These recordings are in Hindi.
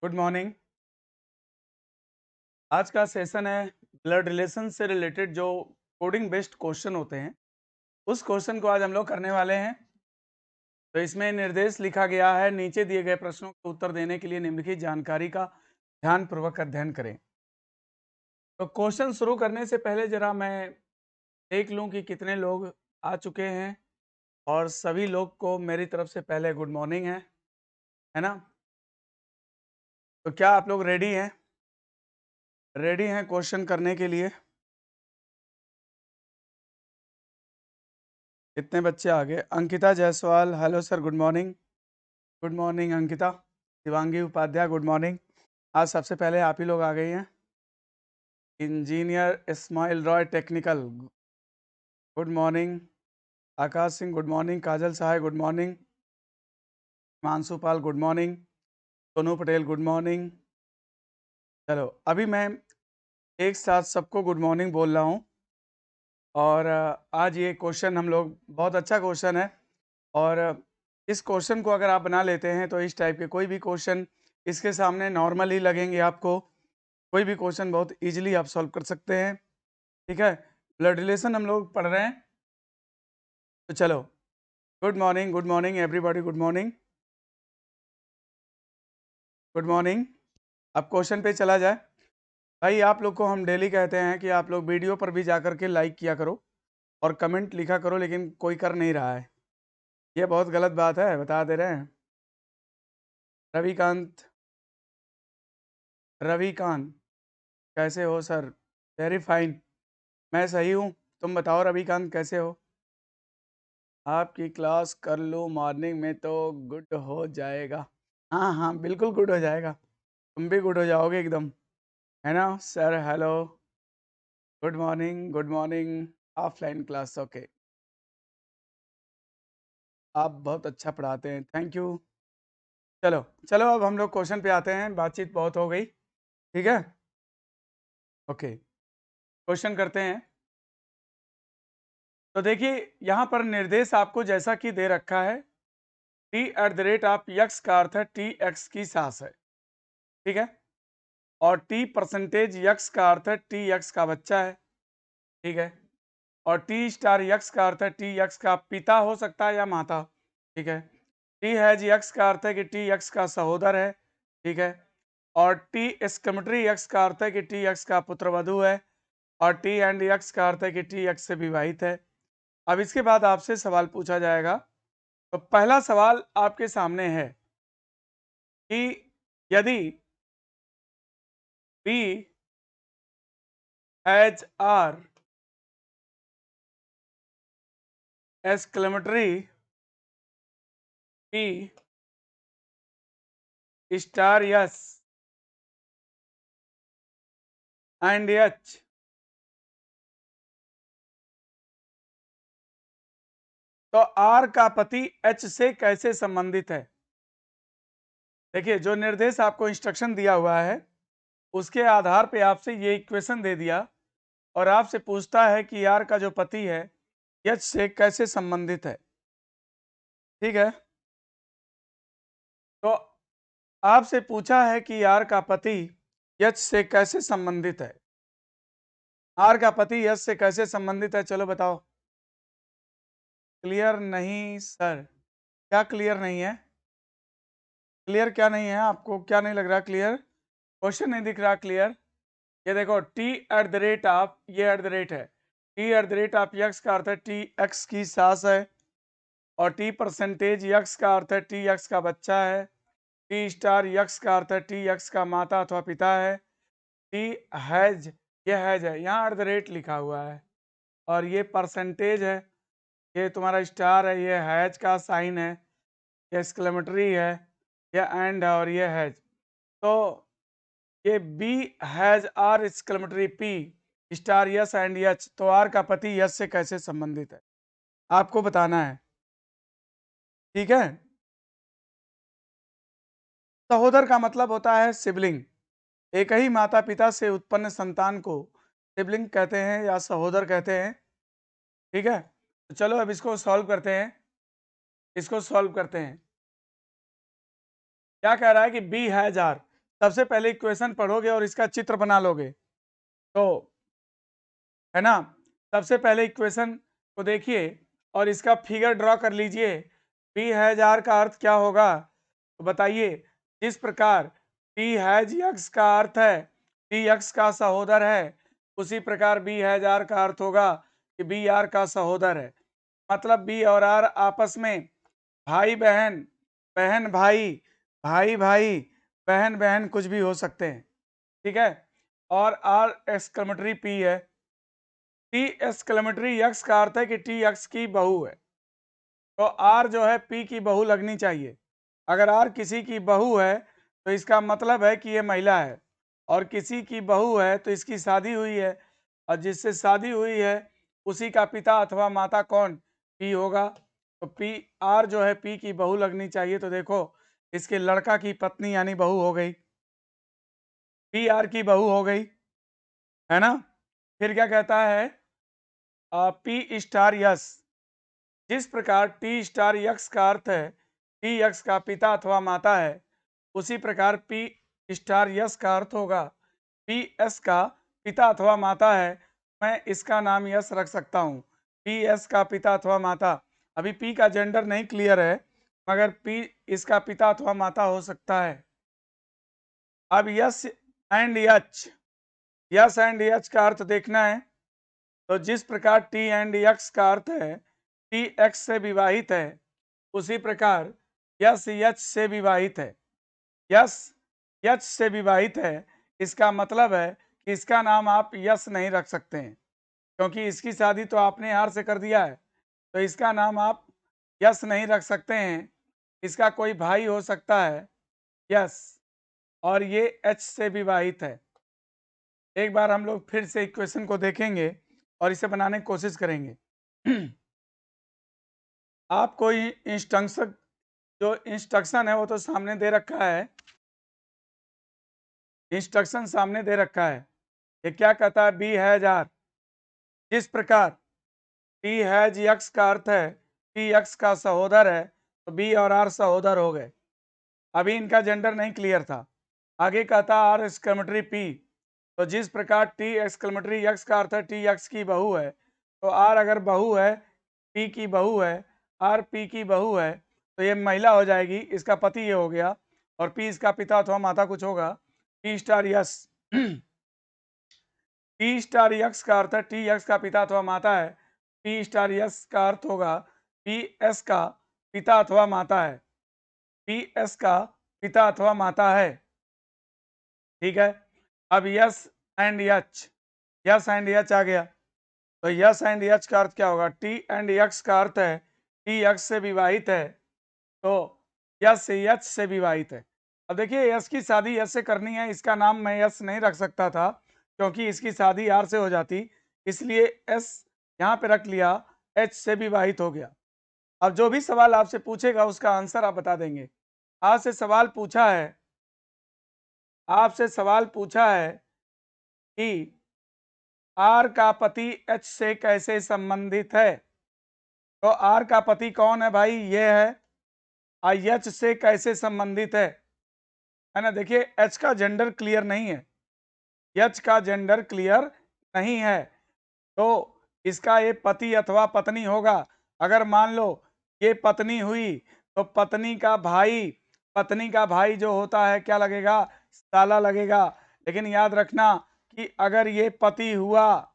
Good morning. आज का सेशन है ब्लड रिलेशन से रिलेटेड जो कोडिंग बेस्ड क्वेश्चन होते हैं, उस क्वेश्चन को आज हम लोग करने वाले हैं। तो इसमें निर्देश लिखा गया है, नीचे दिए गए प्रश्नों का उत्तर देने के लिए निम्नलिखित जानकारी का ध्यानपूर्वक अध्ययन करें। तो क्वेश्चन शुरू करने से पहले जरा मैं देख लूं कि कितने लोग आ चुके हैं, और सभी लोग को मेरी तरफ से पहले गुड मॉर्निंग है ना। तो क्या आप लोग रेडी हैं? रेडी हैं क्वेश्चन करने के लिए? कितने बच्चे आ गए? Ankita Jaiswal, hello sir, good morning. Good morning Ankita. Shivangi Upadhyay, good morning. आज सबसे पहले आप ही लोग आ गई हैं। Engineer Ismail Roy technical, good morning. Akash Singh, good morning. Kajal Sahay, good morning. Himanshu Pal, good morning. Sonu Patel, good morning. चलो अभी मैं एक साथ सबको गुड मॉर्निंग बोल रहा हूँ। और आज ये क्वेश्चन हम लोग, बहुत अच्छा क्वेश्चन है। और इस क्वेश्चन को अगर आप बना लेते हैं तो इस टाइप के कोई भी क्वेश्चन इसके सामने नॉर्मल ही लगेंगे आपको। कोई भी क्वेश्चन बहुत इजीली आप सॉल्व कर सकते हैं। ठीक है, ब्लड रिलेशन हम लोग पढ़ रहे हैं। तो चलो, good morning everybody, good morning, good morning. अब क्वेश्चन पे चला जाए। भाई आप लोग को हम डेली कहते हैं कि आप लोग वीडियो पर भी जा कर के लाइक किया करो और कमेंट लिखा करो, लेकिन कोई कर नहीं रहा है। ये बहुत गलत बात है, बता दे रहे हैं। रविकांत, रविकांत कैसे हो सर? वेरी फाइन, मैं सही हूँ। तुम बताओ रविकांत कैसे हो? आपकी क्लास कर लो मॉर्निंग में तो गुड हो जाएगा। हाँ हाँ बिल्कुल गुड हो जाएगा, तुम भी गुड हो जाओगे एकदम, है ना sir? Hello, good morning, good morning. Offline class, okay. आप बहुत अच्छा पढ़ाते हैं, थैंक यू। चलो चलो, अब हम लोग क्वेश्चन पे आते हैं, बातचीत बहुत हो गई। ठीक है, ओके, क्वेश्चन करते हैं। तो देखिए, यहाँ पर निर्देश आपको जैसा कि दे रखा है, T at the rate of X का अर्थ है टी एक्स की सास है। ठीक है, और टी परसेंटेज यक्स का अर्थ है टी एक्स का बच्चा है। ठीक है, और टी स्टार यक्स का अर्थ है टी एक्स का पिता हो सकता है या माता। ठीक है, टी हैज यक्स का अर्थ है कि टी एक्स का सहोदर है। ठीक है, और टी एक्सक्लेमेटरी यक्स का अर्थ है कि टी एक्स का पुत्रवधु है। और टी एंड यक्स का अर्थ है कि टी एक्स से विवाहित है। अब इसके बाद आपसे सवाल पूछा जाएगा। तो पहला सवाल आपके सामने है कि यदि B H R exclamatory P star S and H, तो आर का पति एच से कैसे संबंधित है? देखिए, जो निर्देश आपको इंस्ट्रक्शन दिया हुआ है उसके आधार पे आपसे ये इक्वेशन दे दिया, और आपसे पूछता है कि आर का जो पति है एच से कैसे संबंधित है। ठीक है, तो आपसे पूछा है कि आर का पति एच से कैसे संबंधित है। आर का पति एच से कैसे संबंधित है, चलो बताओ। क्लियर नहीं सर? क्या क्लियर नहीं है? क्लियर क्या नहीं है? आपको क्या नहीं लग रहा क्लियर? क्वेश्चन नहीं दिख रहा क्लियर? ये देखो, T at the rate of, ये एट द रेट है, T at the rate of X का अर्थ है टी एक्स की सास है। और टी परसेंटेज यक्स का अर्थ है टी एक्स का बच्चा है। टी स्टार यक्स का अर्थ है टी एक्स का माता अथवा पिता है। टी हैज, ये हैज है, यहाँ एट द रेट लिखा हुआ है, और ये परसेंटेज है, ये तुम्हारा स्टार है, ये हैज का साइन है, ये एक्सक्लेमेटरी है, ये एंड है, और ये हैज। तो ये B has R exclamatory P star S and H, तो आर का पति यस से कैसे संबंधित है आपको बताना है। ठीक है, सहोदर का मतलब होता है सिबलिंग। एक ही माता पिता से उत्पन्न संतान को सिबलिंग कहते हैं या सहोदर कहते हैं। ठीक है, तो चलो अब इसको सॉल्व करते हैं, इसको सॉल्व करते हैं। क्या कह रहा है कि बी हैज आर, सबसे पहले इक्वेशन पढ़ोगे और इसका चित्र बना लोगे, तो है ना। सबसे पहले इक्वेशन को देखिए और इसका फिगर ड्रॉ कर लीजिए। पी हैज आर का अर्थ क्या होगा, तो बताइए। जिस प्रकार पी हैज यक्स का अर्थ है पी यक्स का सहोदर है, उसी प्रकार बी हैज आर का अर्थ होगा कि बी आर का सहोदर है। मतलब बी और आर आपस में भाई बहन, बहन भाई, भाई भाई, बहन बहन कुछ भी हो सकते हैं, ठीक है। और आर एक्सक्लेमेटरी पी है। टी एक्सक्लेमेटरी यक्स का अर्थ है कि टी यक्स की बहू है, तो आर जो है पी की बहू लगनी चाहिए। अगर आर किसी की बहू है तो इसका मतलब है कि ये महिला है, और किसी की बहू है तो इसकी शादी हुई है, और जिससे शादी हुई है उसी का पिता अथवा माता कौन, पी होगा। तो पी आर जो है पी की बहू लगनी चाहिए। तो देखो इसके लड़का की पत्नी यानी बहू हो गई, पी आर की बहू हो गई, है ना। फिर क्या कहता है, पी स्टार यस। जिस प्रकार टी स्टार यक्स का अर्थ है टी यक्स का पिता अथवा माता है, उसी प्रकार पी स्टार यस का अर्थ होगा पी एस का पिता अथवा माता है। मैं इसका नाम यस रख सकता हूँ, पी एस का पिता अथवा माता। अभी पी का जेंडर नहीं क्लियर है, मगर पी इसका पिता अथवा माता हो सकता है। अब S and H, S and H का अर्थ देखना है। तो जिस प्रकार टी एंड यक्स का अर्थ है टी एक्स से विवाहित है, उसी प्रकार यस यच से विवाहित है। यस यच से विवाहित है, इसका मतलब है कि इसका नाम आप यस नहीं रख सकते हैं, क्योंकि इसकी शादी तो आपने आर से कर दिया है, तो इसका नाम आप यस नहीं रख सकते हैं। इसका कोई भाई हो सकता है यस, और ये एच से विवाहित है। एक बार हम लोग फिर से इक्वेशन को देखेंगे और इसे बनाने की कोशिश करेंगे। आपको इंस्ट्रक्शन, जो इंस्ट्रक्शन है वो तो सामने दे रखा है, इंस्ट्रक्शन सामने दे रखा है। ये क्या कहता है, बी हैज आर। जिस प्रकार टी हैज यक्स का अर्थ है टी यक्स का सहोदर है, तो बी और आर सहोदर हो गए। अभी इनका जेंडर नहीं क्लियर था। आगे कहता आर एक्सक्लेमेटरी पी। तो जिस प्रकार टी एक्सक्लेमेटरी यक्स का अर्थ है टी यक्स की बहू है, तो आर अगर बहू है, पी की बहू है, आर पी की बहू है, तो ये महिला हो जाएगी, इसका पति ये हो गया, और पी इसका पिता अथवा माता कुछ होगा। T star yes T star x का अर्थ है टी यक्स का पिता अथवा माता है। पी स्टार यस का अर्थ होगा पी एस का पिता अथवा माता है, पी एस का पिता अथवा माता है, ठीक है। अब S and H, S and H आ गया, तो यस एंड यच का अर्थ क्या होगा, टी एंड यक्स का अर्थ है टी यक्स से विवाहित है, तो यस यच से विवाहित है। अब देखिए यस की शादी यस से करनी है, इसका नाम मैं यस नहीं रख सकता था क्योंकि इसकी शादी आर से हो जाती, इसलिए एस यहाँ पे रख लिया, एच से विवाहित हो गया। अब जो भी सवाल आपसे पूछेगा उसका आंसर आप बता देंगे। आपसे सवाल पूछा है, आपसे सवाल पूछा है कि आर का पति एच से कैसे संबंधित है, तो आर का पति कौन है भाई, ये है। एच से कैसे संबंधित है ना। देखिए एच का जेंडर क्लियर नहीं है, एच का जेंडर क्लियर नहीं है, तो इसका ये पति अथवा पत्नी होगा। अगर मान लो ये पत्नी हुई तो पत्नी का भाई, पत्नी का भाई जो होता है क्या लगेगा, साला लगेगा। लेकिन याद रखना कि अगर ये पति हुआ,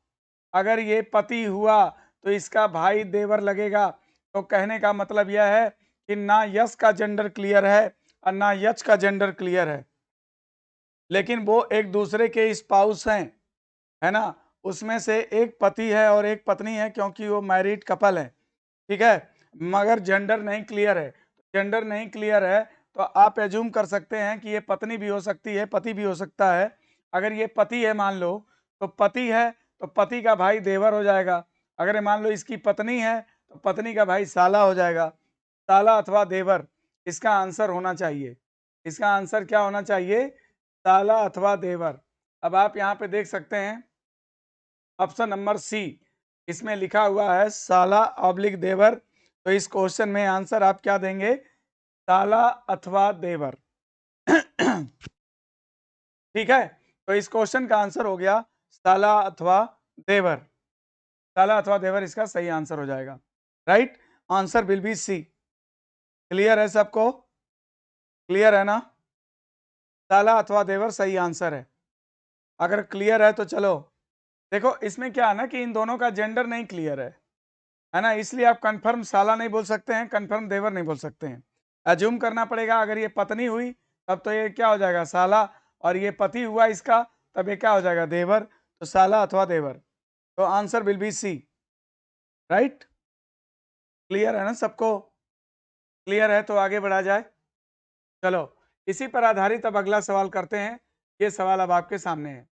अगर ये पति हुआ तो इसका भाई देवर लगेगा। तो कहने का मतलब यह है कि ना यश का जेंडर क्लियर है और ना यच का जेंडर क्लियर है, लेकिन वो एक दूसरे के स्पाउस हैं, है ना। उसमें से एक पति है और एक पत्नी है क्योंकि वो मैरिड कपल है, ठीक है। मगर जेंडर नहीं क्लियर है, जेंडर नहीं क्लियर है तो आप एज्यूम कर सकते हैं कि ये पत्नी भी हो सकती है, पति भी हो सकता है। अगर ये पति है मान लो, तो पति है तो पति का भाई देवर हो जाएगा। अगर मान लो इसकी पत्नी है तो पत्नी का भाई साला हो जाएगा, साला अथवा देवर इसका आंसर होना चाहिए। इसका आंसर क्या होना चाहिए, साला अथवा देवर। अब आप यहाँ पे देख सकते हैं ऑप्शन नंबर सी, इसमें लिखा हुआ है साला ऑब्लिक देवर। तो इस क्वेश्चन में आंसर आप क्या देंगे, साला अथवा देवर। ठीक है, तो इस क्वेश्चन का आंसर हो गया साला अथवा देवर। साला अथवा देवर इसका सही आंसर हो जाएगा। Right, answer will be C. Clear है सबको? क्लियर है ना? साला अथवा देवर सही आंसर है। अगर क्लियर है तो चलो, देखो इसमें क्या है ना कि इन दोनों का जेंडर नहीं क्लियर है ना, इसलिए आप कंफर्म साला नहीं बोल सकते हैं, कंफर्म देवर नहीं बोल सकते हैं। अज्यूम करना पड़ेगा, अगर ये पत्नी हुई तब तो ये क्या हो जाएगा, साला, और ये पति हुआ इसका, तब ये क्या हो जाएगा, देवर। तो साला अथवा देवर, तो answer will be C. Right, clear है ना सबको? क्लियर है तो आगे बढ़ा जाए। चलो, इसी पर आधारित अब अगला सवाल करते हैं। ये सवाल अब आपके सामने है।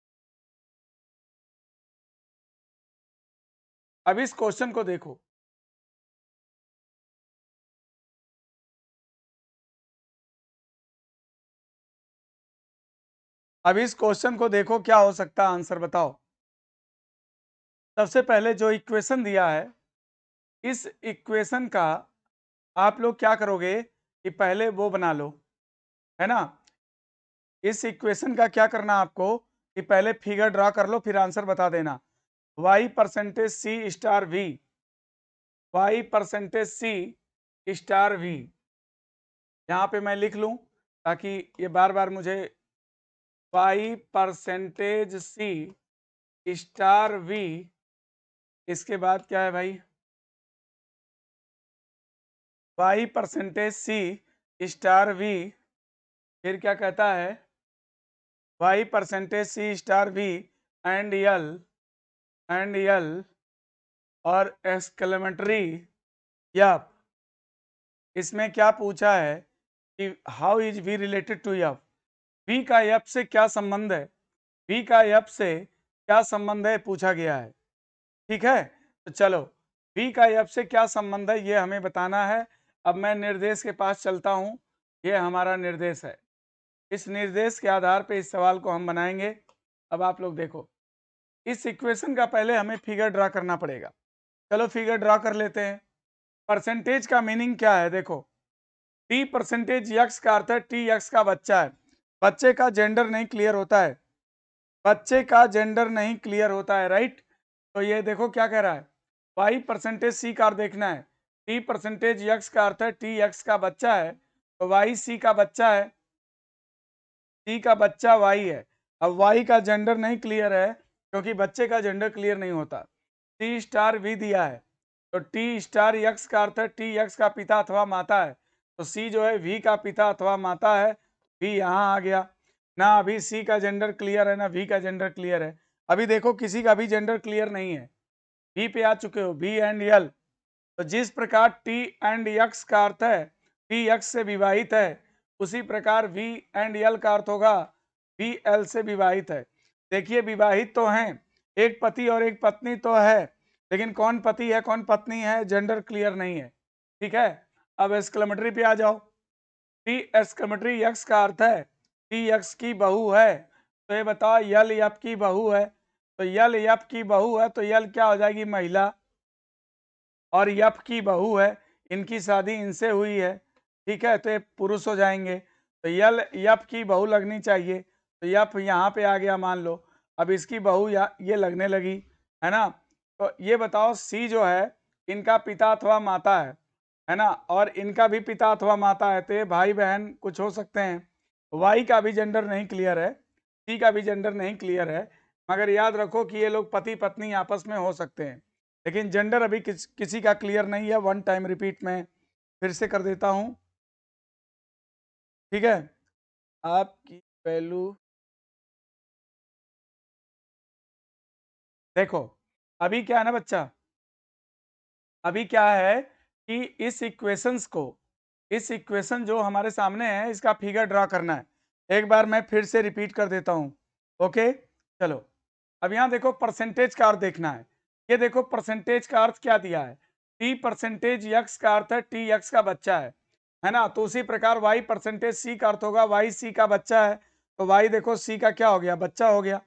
अब इस क्वेश्चन को देखो। अब इस क्वेश्चन को देखो, क्या हो सकता है आंसर, बताओ। सबसे पहले जो इक्वेशन दिया है, इस इक्वेशन का आप लोग क्या करोगे कि पहले वो बना लो, है ना। इस इक्वेशन का क्या करना आपको कि पहले फिगर ड्रा कर लो, फिर आंसर बता देना। y percentage C star V, y percentage C star V, यहाँ पे मैं लिख लूं ताकि ये बार बार मुझे, y percentage C star V, इसके बाद क्या है भाई, y percentage C star V, फिर क्या कहता है, y percentage C star V and L और एक्सक्लेमेटरी यप। इसमें क्या पूछा है कि how is V related to yup, V का यप से क्या संबंध है, वी का यप से क्या संबंध है पूछा गया है। ठीक है, तो चलो, वी का यप से क्या संबंध है ये हमें बताना है। अब मैं निर्देश के पास चलता हूँ, ये हमारा निर्देश है। इस निर्देश के आधार पे इस सवाल को हम बनाएंगे। अब आप लोग देखो, इस इक्वेशन का पहले हमें फिगर ड्रा करना पड़ेगा। चलो फिगर ड्रा कर लेते हैं। परसेंटेज का मीनिंग क्या है, देखो, टी परसेंटेज यक्स का अर्थ है टी यक्स का बच्चा है। बच्चे का जेंडर नहीं क्लियर होता है, बच्चे का जेंडर नहीं क्लियर होता है। राइट, तो ये देखो क्या कह रहा है, वाई परसेंटेज सी का देखना है। टी परसेंटेज यक्स का अर्थ है टी यक्स का बच्चा है, तो वाई सी का बच्चा है, सी का बच्चा वाई है। अब वाई का जेंडर नहीं क्लियर है क्योंकि बच्चे का जेंडर क्लियर नहीं होता। टी स्टार वी दिया है, तो टी स्टार यक्स का अर्थ है टी यक्स का पिता अथवा माता है, तो सी जो है वी का पिता अथवा माता है। वी यहाँ आ गया ना, अभी सी का जेंडर क्लियर है ना वी का जेंडर क्लियर है। अभी देखो किसी का भी जेंडर क्लियर नहीं है। वी पे आ चुके हो, वी एंड यल। तो जिस प्रकार टी एंड यक्स का अर्थ है टी यक्स से विवाहित है, उसी प्रकार वी एंड यल का अर्थ होगा वी एल से विवाहित है। देखिए विवाहित तो हैं, एक पति और एक पत्नी तो है, लेकिन कौन पति है कौन पत्नी है जेंडर क्लियर नहीं है। ठीक है, अब एक्सक्लेमेटरी पे आ जाओ। टी एक्सक्लेमेटरी यक्स का अर्थ है टी यक्स की बहू है, तो ये बताओ यल यप की बहू है, तो यल यप की बहू है तो यल क्या हो जाएगी, महिला, और यप की बहू है, इनकी शादी इनसे हुई है। ठीक है, तो ये पुरुष हो जाएंगे, तो यल यप की बहू लगनी चाहिए, तो यप यहाँ पे आ गया मान लो। अब इसकी बहू ये लगने लगी, है ना। तो ये बताओ सी जो है इनका पिता अथवा माता है ना, और इनका भी पिता अथवा माता है, तो ये भाई बहन कुछ हो सकते हैं। वाई का भी जेंडर नहीं क्लियर है, सी का भी जेंडर नहीं क्लियर है, मगर याद रखो कि ये लोग पति पत्नी आपस में हो सकते हैं, लेकिन जेंडर अभी किसी का क्लियर नहीं है। वन टाइम रिपीट में फिर से कर देता हूं, ठीक है। आपकी वैल्यू देखो, अभी क्या है ना बच्चा, अभी क्या है कि इस इक्वेशंस को, इस इक्वेशन जो हमारे सामने है इसका फिगर ड्रा करना है। एक बार मैं फिर से रिपीट कर देता हूं, ओके। चलो, अब यहाँ देखो परसेंटेज का अर्थ देखना है। ये देखो परसेंटेज का अर्थ क्या दिया है, टी परसेंटेज यक्स का अर्थ है टी यक्स का बच्चा है ना। तो उसी प्रकार वाई परसेंटेज सी का अर्थ होगा वाई सी का बच्चा है, तो वाई देखो सी का क्या हो गया, बच्चा हो गया।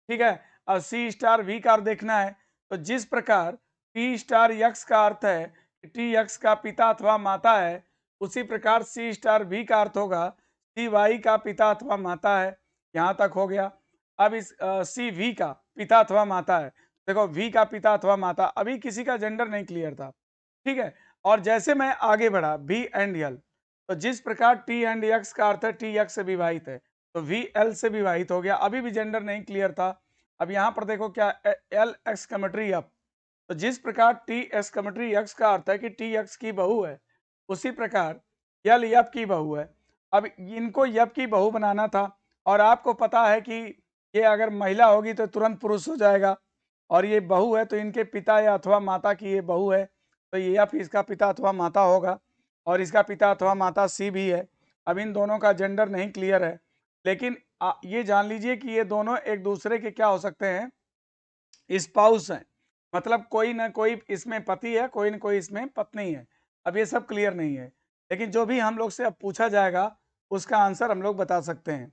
ठीक है, अब सी स्टार वी का अर्थ देखना है, तो जिस प्रकार टी स्टार यक्स का अर्थ है टी यक्स का पिता अथवा माता है, उसी प्रकार सी स्टार वी का अर्थ होगा सी वाई का पिता अथवा माता है। यहाँ तक हो गया। अब इस सी वी का पिता अथवा माता है, देखो वी का पिता अथवा माता, अभी किसी का जेंडर नहीं क्लियर था, ठीक है। और जैसे मैं आगे बढ़ा बी एंड यल, तो जिस प्रकार टी एंड एक्स का अर्थ है टी एक्स से विवाहित है, तो वी एल से विवाहित हो गया, अभी भी जेंडर नहीं क्लियर था। अब यहाँ पर देखो क्या एल एक्स कमेट्री एफ, तो जिस प्रकार टी एक्स कमेट्री एक्स का अर्थ है कि टी एक्स की बहू है, उसी प्रकार यल यप की बहू है। अब इनको यप की बहू बनाना था, और आपको पता है कि ये अगर महिला होगी तो तुरंत पुरुष हो जाएगा, और ये बहू है तो इनके पिता या अथवा माता की ये बहू है, तो ये यप इसका पिता अथवा माता होगा, और इसका पिता अथवा माता सी भी है। अब इन दोनों का जेंडर नहीं क्लियर है, लेकिन ये जान लीजिए कि ये दोनों एक दूसरे के क्या हो सकते हैं, स्पाउस हैं, मतलब कोई ना कोई इसमें पति है, कोई ना कोई इसमें पत्नी है। अब ये सब क्लियर नहीं है, लेकिन जो भी हम लोग से अब पूछा जाएगा उसका आंसर हम लोग बता सकते हैं।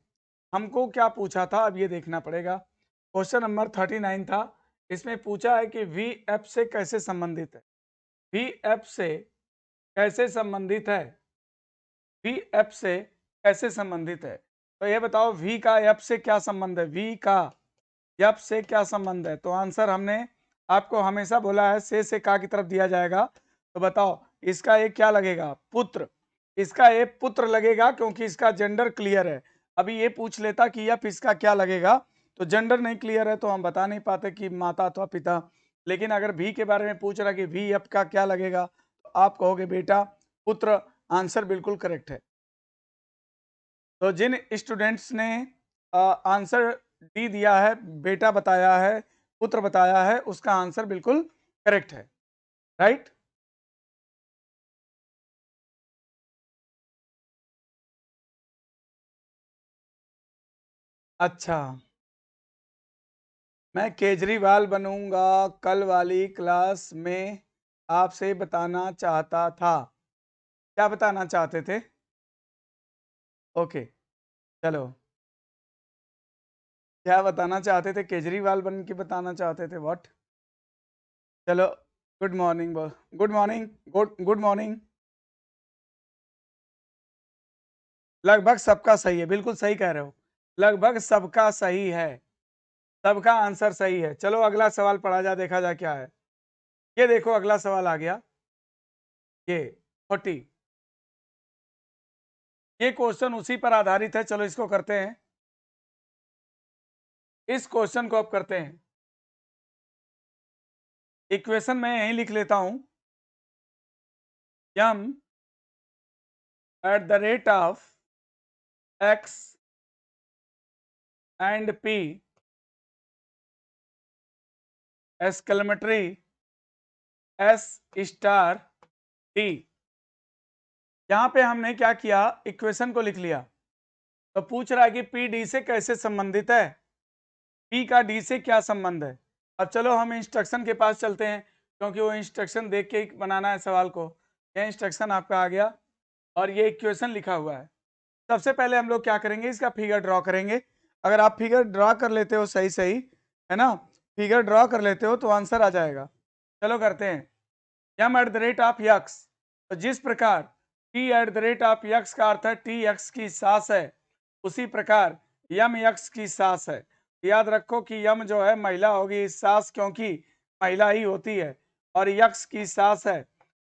हमको क्या पूछा था अब ये देखना पड़ेगा। क्वेश्चन नंबर 39 था, इसमें पूछा है कि वी एफ से कैसे संबंधित है, वी एफ से कैसे संबंधित है, वी एफ से कैसे संबंधित है। तो ये बताओ वी का एफ से क्या संबंध है, वी का एफ से क्या संबंध है। तो आंसर हमने आपको हमेशा बोला है से का की तरफ दिया जाएगा। तो बताओ इसका एक क्या लगेगा, पुत्र, इसका एक पुत्र लगेगा क्योंकि इसका जेंडर क्लियर है। अभी ये पूछ लेता कि एफ इसका क्या लगेगा, तो जेंडर नहीं क्लियर है तो हम बता नहीं पाते कि माता अथवा पिता। लेकिन अगर भी के बारे में पूछ रहा कि वी एफ का क्या लगेगा, तो आप कहोगे बेटा पुत्र, आंसर बिल्कुल करेक्ट है। तो जिन स्टूडेंट्स ने आंसर डी दिया है, बेटा बताया है, पुत्र बताया है, उसका आंसर बिल्कुल करेक्ट है, राइट। अच्छा, मैं केजरीवाल बनूंगा कल वाली क्लास में आपसे बताना चाहता था। क्या बताना चाहते थे? ओके, चलो, क्या बताना चाहते थे, केजरीवाल बन के बताना चाहते थे, व्हाट? चलो, good morning, good morning, good morning. लगभग सबका सही है, बिल्कुल सही कह रहे हो, लगभग सबका सही है, सबका आंसर सही है। चलो अगला सवाल पढ़ा जा, देखा जा क्या है। ये देखो अगला सवाल आ गया, ये 40, ये क्वेश्चन उसी पर आधारित है, चलो इसको करते हैं, इस क्वेश्चन को अब करते हैं। इक्वेशन मैं यहीं लिख लेता हूं, m @ x and p exclamatory s star d। यहां पे हमने क्या किया, इक्वेशन को लिख लिया। तो पूछ रहा है कि p d से कैसे संबंधित है, p का d से क्या संबंध है। अब चलो हम इंस्ट्रक्शन के पास चलते हैं, क्योंकि वो इंस्ट्रक्शन देख के ही बनाना है सवाल को। यह इंस्ट्रक्शन आपका आ गया और ये इक्वेशन लिखा हुआ है। सबसे पहले हम लोग क्या करेंगे, इसका फिगर ड्रॉ करेंगे। अगर आप फिगर ड्रॉ कर लेते हो सही सही, है ना, फिगर ड्रॉ कर लेते हो तो आंसर आ जाएगा। चलो करते हैं। m@x, तो जिस प्रकार t@x का अर्थ है टी एक्स की सास है, उसी प्रकार यम यक्स की सास है। याद रखो कि यम जो है महिला होगी, सास क्योंकि महिला ही होती है, और यक्स की सास है,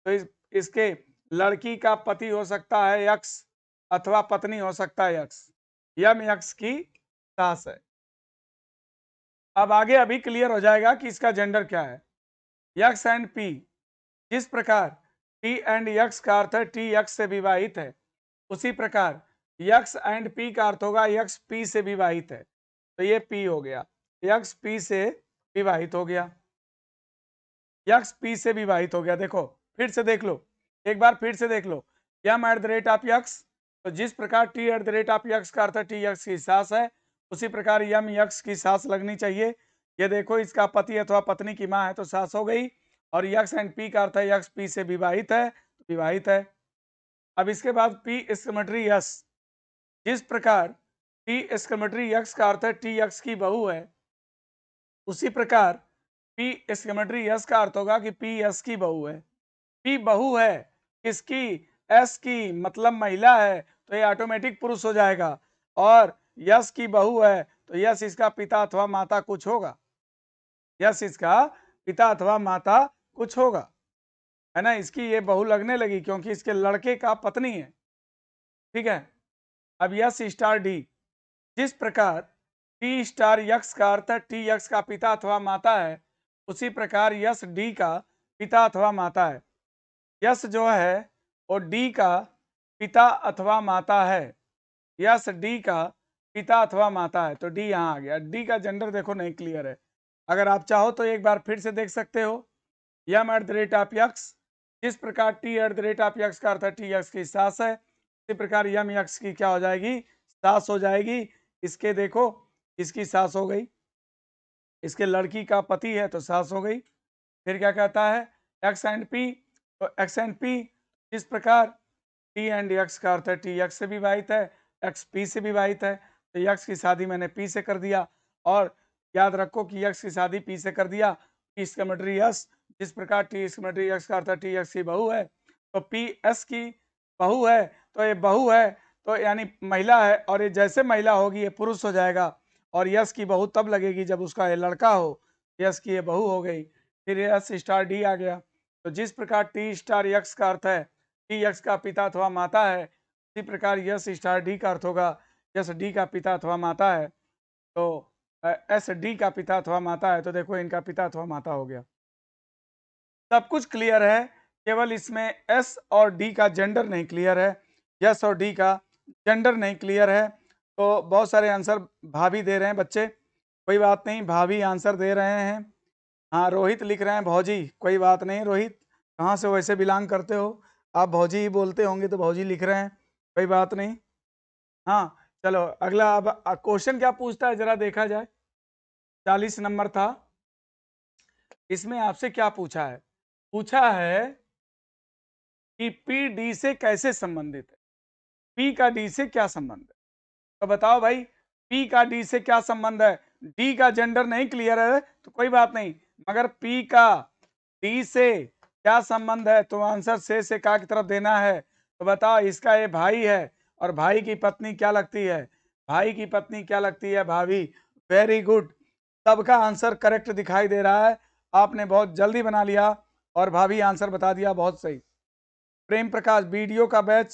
तो इसके लड़की का पति हो सकता है यक्स, अथवा पत्नी हो सकता है यक्स, यम यक्स की सास है। अब आगे अभी क्लियर हो जाएगा कि इसका जेंडर क्या है। यक्स एंड पी, जिस प्रकार टी एंड यक्स का अर्थ है टी यक्स से विवाहित है, उसी प्रकार यक्स एंड पी का अर्थ होगा यक्स पी से विवाहित है। तो ये पी हो गया, यक्स पी से विवाहित हो गया, यक्स पी से विवाहित हो गया। देखो फिर से देख लो, एक बार फिर से देख लो, m@x, तो जिस प्रकार t@x का अर्थ है टी यक्स की सास है, उसी प्रकार यम यक्स की सास लगनी चाहिए। ये देखो इसका पति अथवा पत्नी की माँ है तो सास हो गई, और यक्स एंड पी का अर्थ है यक्स पी से विवाहित है, तो विवाहित है। अब इसके बाद p एक्सक्लेमेटरी यस, जिस प्रकार t एक्सक्लेमेटरी यक्स का अर्थ है टी यक्स की बहू है, उसी प्रकार पी एक्सक्लेमेटरी यस का अर्थ होगा कि पी एस की बहू है। पी बहू है किसकी, एस की, मतलब महिला है, तो ये ऑटोमेटिक पुरुष हो जाएगा। और यश की बहू है तो यश इसका पिता अथवा माता कुछ होगा, यश इसका पिता अथवा माता कुछ होगा, है ना। इसकी ये बहू लगने लगी क्योंकि इसके लड़के का पत्नी है, ठीक है। अब यश स्टार डी, जिस प्रकार टी स्टार यक्स का अर्थ है टी यक्स का पिता अथवा माता है, उसी प्रकार यश डी का पिता अथवा माता है। यश जो है वो डी का पिता अथवा माता है, यश डी का पिता अथवा माता है, तो डी यहाँ आ गया। डी का जेंडर देखो नहीं क्लियर है, अगर आप चाहो तो एक बार फिर से देख सकते हो। M at the rate of X, जिस प्रकार T at the rate of X का अर्थ है टी यक्स की सास है, इसी प्रकार यम यक्स की क्या हो जाएगी, सास हो जाएगी। इसके देखो, इसकी सास हो गई, इसके लड़की का पति है तो सास हो गई। फिर क्या कहता है, एक्स एंड पी, तो एक्स एंड पी जिस प्रकार टी एंड एक्स का अर्थ है टी एक्स से विवाहित है, एक्स पी से विवाहित है, तो एक्स की शादी मैंने पी से कर दिया। और याद रखो कि एक्स की शादी पी से कर दिया, पी इसका मटेरियल यस, जिस प्रकार टी इसका मटेरियल एक्स का अर्थ है टी एक्स की बहू है, तो पी एस की बहू है, तो ये बहू है तो यानी महिला है, और ये जैसे महिला होगी ये पुरुष हो जाएगा। और यश की बहू तब लगेगी जब उसका ये लड़का हो, यश की ये बहू हो गई। फिर यस स्टार डी आ गया, तो जिस प्रकार टी स्टार यक्स का अर्थ है टी यक्स का पिता अथवा माता है, इसी प्रकार यस स्टार डी का अर्थ होगा यस डी का पिता अथवा माता है, तो एस डी का पिता अथवा माता है, तो देखो इनका पिता अथवा माता हो गया। सब कुछ क्लियर है, केवल इसमें एस और डी का जेंडर नहीं क्लियर है, यस और डी का जेंडर नहीं क्लियर है। तो बहुत सारे आंसर भाभी दे रहे हैं बच्चे, कोई बात नहीं, भाभी आंसर दे रहे हैं। हाँ, रोहित लिख रहे हैं भौजी, कोई बात नहीं रोहित, कहाँ से वैसे बिलोंग करते हो आप, भौजी ही बोलते होंगे तो भौजी लिख रहे हैं, कोई बात नहीं। हाँ चलो अगला, अब क्वेश्चन क्या पूछता है जरा देखा जाए। 40 नंबर था, इसमें आपसे क्या पूछा है, पूछा है कि पी डी से कैसे संबंधित है, पी का डी से क्या संबंध है, तो बताओ भाई पी का डी से क्या संबंध है। डी का जेंडर नहीं क्लियर है तो कोई बात नहीं, मगर पी का डी से क्या संबंध है, तो आंसर से का की तरफ देना है। तो बताओ इसका ये भाई है, और भाई की पत्नी क्या लगती है, भाई की पत्नी क्या लगती है, भाभी। वेरी गुड, सबका आंसर करेक्ट दिखाई दे रहा है, आपने बहुत जल्दी बना लिया और भाभी आंसर बता दिया, बहुत सही। प्रेम प्रकाश, वीडियो का बैच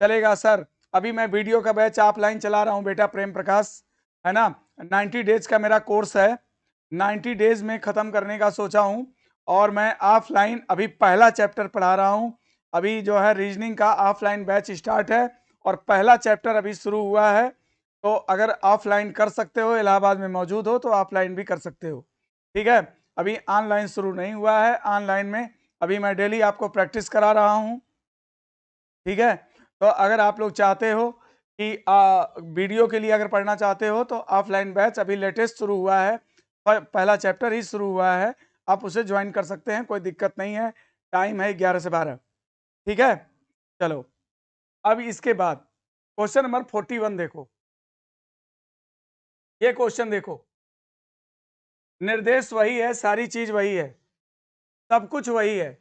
चलेगा सर, अभी मैं वीडियो का बैच ऑफलाइन चला रहा हूँ बेटा प्रेम प्रकाश, है ना। 90 डेज का मेरा कोर्स है, 90 डेज में ख़त्म करने का सोचा हूँ, और मैं ऑफलाइन अभी पहला चैप्टर पढ़ा रहा हूँ। अभी जो है रीजनिंग का ऑफलाइन बैच स्टार्ट है और पहला चैप्टर अभी शुरू हुआ है, तो अगर ऑफलाइन कर सकते हो, इलाहाबाद में मौजूद हो, तो ऑफलाइन भी कर सकते हो, ठीक है। अभी ऑनलाइन शुरू नहीं हुआ है, ऑनलाइन में अभी मैं डेली आपको प्रैक्टिस करा रहा हूँ, ठीक है। तो अगर आप लोग चाहते हो कि वीडियो के लिए अगर पढ़ना चाहते हो, तो ऑफलाइन बैच अभी लेटेस्ट शुरू हुआ है, पहला चैप्टर ही शुरू हुआ है, आप उसे ज्वाइन कर सकते हैं, कोई दिक्कत नहीं है। टाइम है 11 से 12, ठीक है। चलो अब इसके बाद क्वेश्चन नंबर 41 देखो, ये क्वेश्चन देखो, निर्देश वही है, सारी चीज वही है, सब कुछ वही है।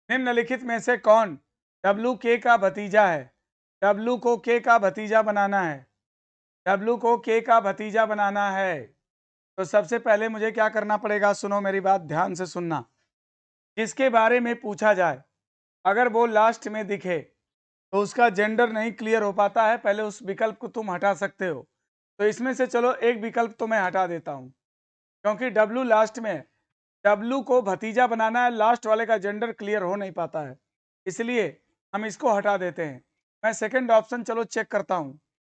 निम्नलिखित में से कौन डब्लू के का भतीजा है, डब्लू को के का भतीजा बनाना है, डब्लू को के का भतीजा बनाना है। तो सबसे पहले मुझे क्या करना पड़ेगा, सुनो मेरी बात ध्यान से सुनना, जिसके बारे में पूछा जाए अगर वो लास्ट में दिखे तो उसका जेंडर नहीं क्लियर हो पाता है, पहले उस विकल्प को तुम हटा सकते हो। तो इसमें से चलो एक विकल्प तो मैं हटा देता हूं, क्योंकि डब्लू लास्ट में है, डब्लू को भतीजा बनाना है, लास्ट वाले का जेंडर क्लियर हो नहीं पाता है, इसलिए हम इसको हटा देते हैं। मैं सेकंड ऑप्शन चलो चेक करता हूं।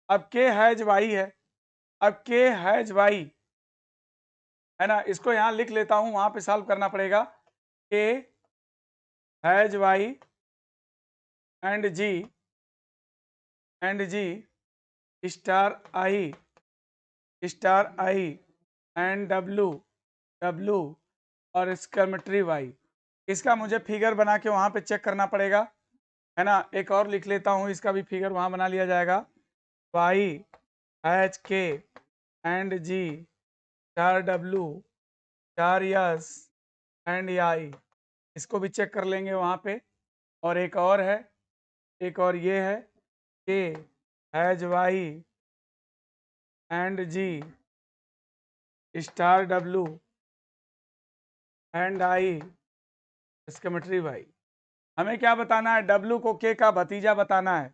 अब के हैज वाई है, अब के हैज वाई है ना, इसको यहां लिख लेता हूं, वहां पे सॉल्व करना पड़ेगा। K has Y and G star I and W और स्कर्मेट्री वाई, इसका मुझे फिगर बना के वहां पे चेक करना पड़ेगा, है ना। एक और लिख लेता हूं, इसका भी फिगर वहां बना लिया जाएगा। Y H K and G star W star S and I, इसको भी चेक कर लेंगे वहाँ पे। और एक और है, एक और ये है K has Y and G star W and I exclamatory Y. हमें क्या बताना है? डब्लू को के का भतीजा बताना है।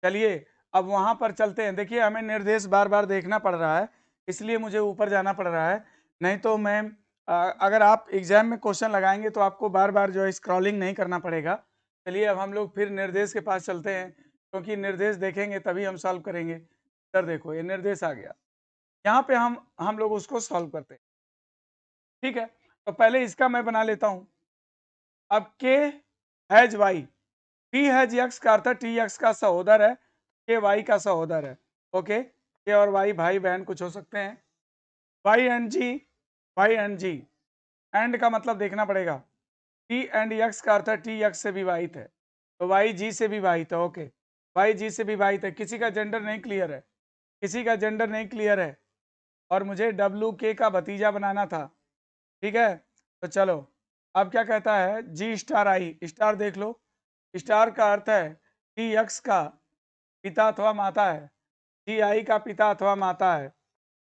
चलिए अब वहां पर चलते हैं। देखिए हमें निर्देश बार बार देखना पड़ रहा है, इसलिए मुझे ऊपर जाना पड़ रहा है। नहीं तो मैं अगर आप एग्जाम में क्वेश्चन लगाएंगे तो आपको बार बार जो है स्क्रॉलिंग नहीं करना पड़ेगा। चलिए अब हम लोग फिर निर्देश के पास चलते हैं, क्योंकि निर्देश देखेंगे तभी हम सॉल्व करेंगे। सर देखो ये निर्देश आ गया, यहाँ पे हम लोग उसको सॉल्व करते हैं। ठीक है, तो पहले इसका मैं बना लेता हूँ। अब K has Y, T has X का अर्थ है टी एक्स का सहोदर है, के वाई का सहोदर है। ओके, के और वाई भाई बहन कुछ हो सकते हैं। Y and G, Y and G, and का मतलब देखना पड़ेगा। टी एंड एक्स का अर्थ है टी एक्स से विवाहित है, तो वाई जी से विवाहित है। ओके, वाई जी से विवाहित है। किसी का जेंडर नहीं क्लियर है, किसी का जेंडर नहीं क्लियर है, और मुझे डब्लू के का भतीजा बनाना था। ठीक है, तो चलो अब क्या कहता है, जी स्टार आई, स्टार देख लो, स्टार का अर्थ है टी एक्स का पिता अथवा माता है, जी आई का पिता अथवा माता है।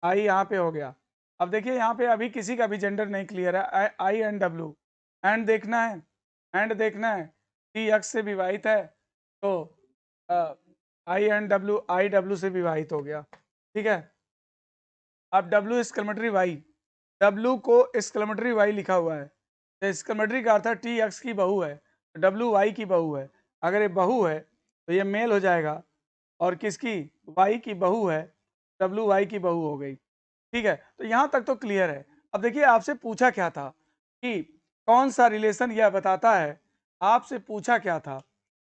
आई यहाँ पे हो गया। अब देखिए यहाँ पे अभी किसी का भी जेंडर नहीं क्लियर है। आई एंड डब्लू, एंड देखना है, एंड देखना है, टी एक्स से विवाहित है, तो आई एंड डब्लू, आई डब्लू से विवाहित हो गया। ठीक है, अब डब्लू एक्सक्लेमेटरी वाई, डब्लू को एक्सक्लेमेटरी वाई लिखा हुआ है, तो एक्सक्लेमेटरी का अर्थ है टी एक्स की बहू है, डब्लू वाई की बहू है। अगर ये बहू है तो ये मेल हो जाएगा, और किसकी, वाई की बहू है, डब्लू वाई की बहू हो गई। ठीक है, तो यहाँ तक तो क्लियर है। अब देखिए आपसे पूछा क्या था कि कौन सा रिलेशन यह बताता है, आपसे पूछा क्या था,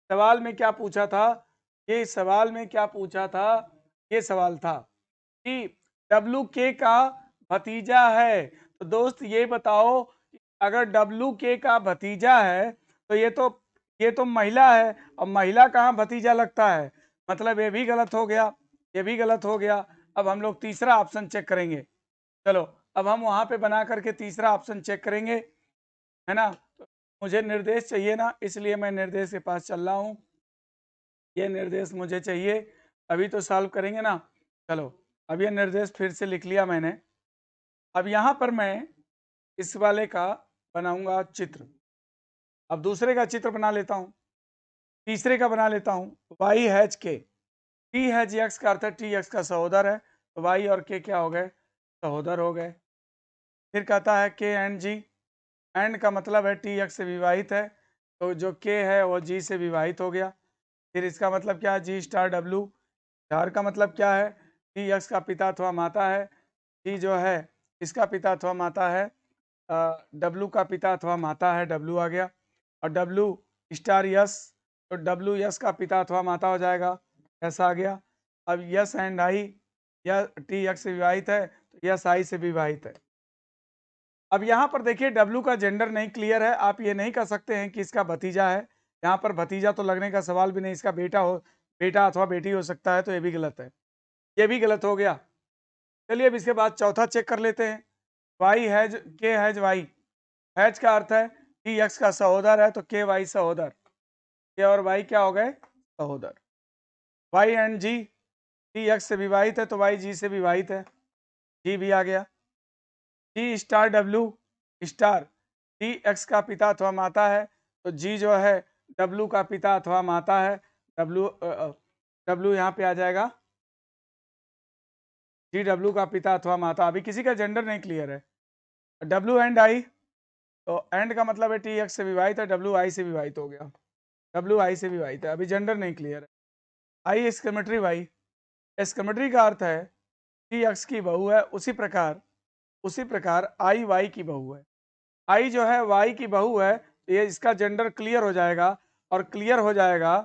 सवाल में क्या पूछा था, ये सवाल में क्या पूछा था, ये सवाल था कि डब्लू के का भतीजा है। तो दोस्त ये बताओ, अगर डब्लू के का भतीजा है तो ये तो महिला है, और महिला कहाँ भतीजा लगता है, मतलब ये भी गलत हो गया, ये भी गलत हो गया। अब हम लोग तीसरा ऑप्शन चेक करेंगे। चलो अब हम वहां पे बना करके तीसरा ऑप्शन चेक करेंगे, है ना। तो मुझे निर्देश चाहिए ना, इसलिए मैं निर्देश के पास चल रहा हूँ। ये निर्देश मुझे चाहिए, अभी तो सॉल्व करेंगे ना। चलो अब ये निर्देश फिर से लिख लिया मैंने। अब यहाँ पर मैं इस वाले का बनाऊंगा चित्र। अब दूसरे का चित्र बना लेता हूँ, तीसरे का बना लेता हूँ। वाई हैज के, टी हैज एक्स का अर्थ है टी एक्स का सहोदर है, तो वाई और के क्या हो गए, सहोदर हो गए। फिर कहता है के एंड जी, एंड का मतलब है टी एक्स से विवाहित है, तो जो के है वो जी से विवाहित हो गया। फिर इसका मतलब क्या है, जी स्टार डब्लू, स्टार का मतलब क्या है, टी एक्स का पिता अथवा माता है, जी जो है इसका पिता अथवा माता है, डब्लू का पिता अथवा माता है, डब्लू आ गया। और डब्लू स्टार यस, तो डब्लू यस का पिता अथवा माता हो जाएगा, यस आ गया। अब यस एंड आई, यह टी एक्स से विवाहित है, तो यस आई से विवाहित है। अब यहाँ पर देखिए डब्लू का जेंडर नहीं क्लियर है, आप ये नहीं कह सकते हैं कि इसका भतीजा है। यहाँ पर भतीजा तो लगने का सवाल भी नहीं, इसका बेटा अथवा बेटी हो सकता है, तो ये भी गलत है, ये भी गलत हो गया। चलिए अब इसके बाद चौथा चेक कर लेते हैं। वाई हैज के हैज वाई, हैज का अर्थ है टी एक्स का सहोदर है, तो के वाई सहोदर, के और वाई क्या हो गए, सहोदर। Y and G, T X से विवाहित है, तो वाई जी से विवाहित है, जी भी आ गया। G star W, star T X का पिता अथवा माता है, तो जी जो है डब्लू का पिता अथवा माता है, डब्लू डब्लू यहाँ पे आ जाएगा, जी डब्लू का पिता अथवा माता। अभी किसी का जेंडर नहीं क्लियर है। डब्लू एंड आई, तो एंड का मतलब है टी एक्स से विवाहित है, डब्लू आई से विवाहित हो गया, डब्लू आई से विवाहित है, अभी जेंडर नहीं क्लियर है। आई एक्सक्लेमेटरी वाई, एक्सक्लेमेटरी का अर्थ है टी एक्स की बहू है, उसी प्रकार आई वाई की बहू है। आई जो है वाई की बहू है, तो ये इसका जेंडर क्लियर हो जाएगा, और क्लियर हो जाएगा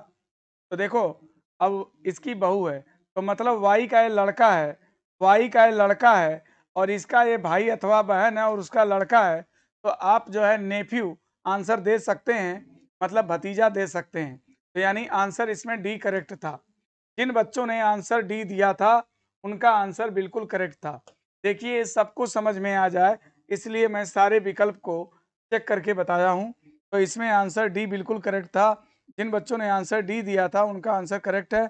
तो देखो अब इसकी बहू है, तो मतलब वाई का ये लड़का है, वाई का ये लड़का है, और इसका ये भाई अथवा बहन है, और उसका लड़का है, तो आप जो है नेफ्यू आंसर दे सकते हैं, मतलब भतीजा दे सकते हैं। तो यानी आंसर इसमें डी करेक्ट था। जिन बच्चों ने आंसर डी दिया था उनका आंसर बिल्कुल करेक्ट था। देखिए सबको समझ में आ जाए, इसलिए मैं सारे विकल्प को चेक करके बताया हूँ। तो इसमें आंसर डी बिल्कुल करेक्ट था। जिन बच्चों ने आंसर डी दिया था उनका आंसर करेक्ट है।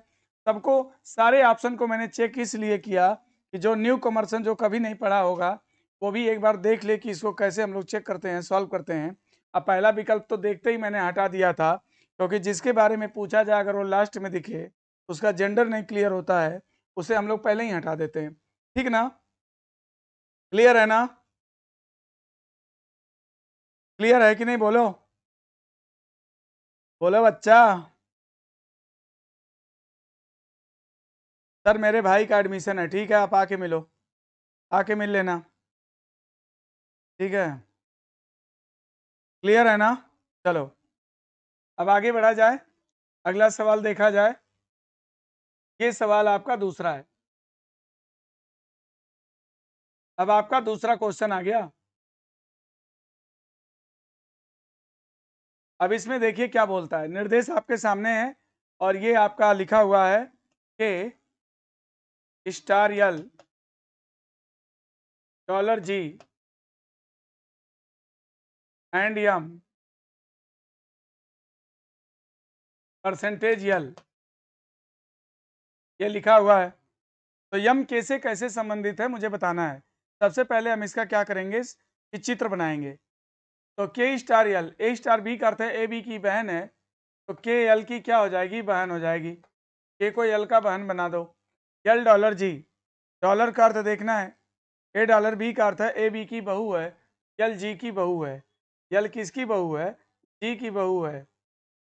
सबको सारे ऑप्शन को मैंने चेक इसलिए किया कि जो न्यू कमर्सन जो कभी नहीं पढ़ा होगा वो भी एक बार देख ले कि इसको कैसे हम लोग चेक करते हैं, सॉल्व करते हैं। अब पहला विकल्प तो देखते ही मैंने हटा दिया था, क्योंकि जिसके बारे में पूछा जाए अगर वो लास्ट में दिखे, उसका जेंडर नहीं क्लियर होता है, उसे हम लोग पहले ही हटा देते हैं। ठीक ना? क्लियर है ना? क्लियर है कि नहीं? बोलो बोलो बच्चा। सर मेरे भाई का एडमिशन है। ठीक है, आप आके मिलो, आके मिल लेना। ठीक है, क्लियर है ना? चलो अब आगे बढ़ा जाए, अगला सवाल देखा जाए। ये सवाल आपका दूसरा है। अब आपका दूसरा क्वेश्चन आ गया। अब इसमें देखिए क्या बोलता है। निर्देश आपके सामने है और ये आपका लिखा हुआ है कि star L $G and M percentage L, ये लिखा हुआ है। तो यम कैसे कैसे संबंधित है मुझे बताना है। सबसे पहले हम इसका क्या करेंगे कि चित्र बनाएंगे। तो के स्टार यल, ए स्टार बी का अर्थ है ए बी की बहन है, तो के एल की क्या हो जाएगी? बहन हो जाएगी। के को एल का बहन बना दो। $G, डॉलर का अर्थ देखना है। $B का अर्थ है ए बी की बहू है, यल जी की बहू है। यल किसकी बहू है? जी की बहू है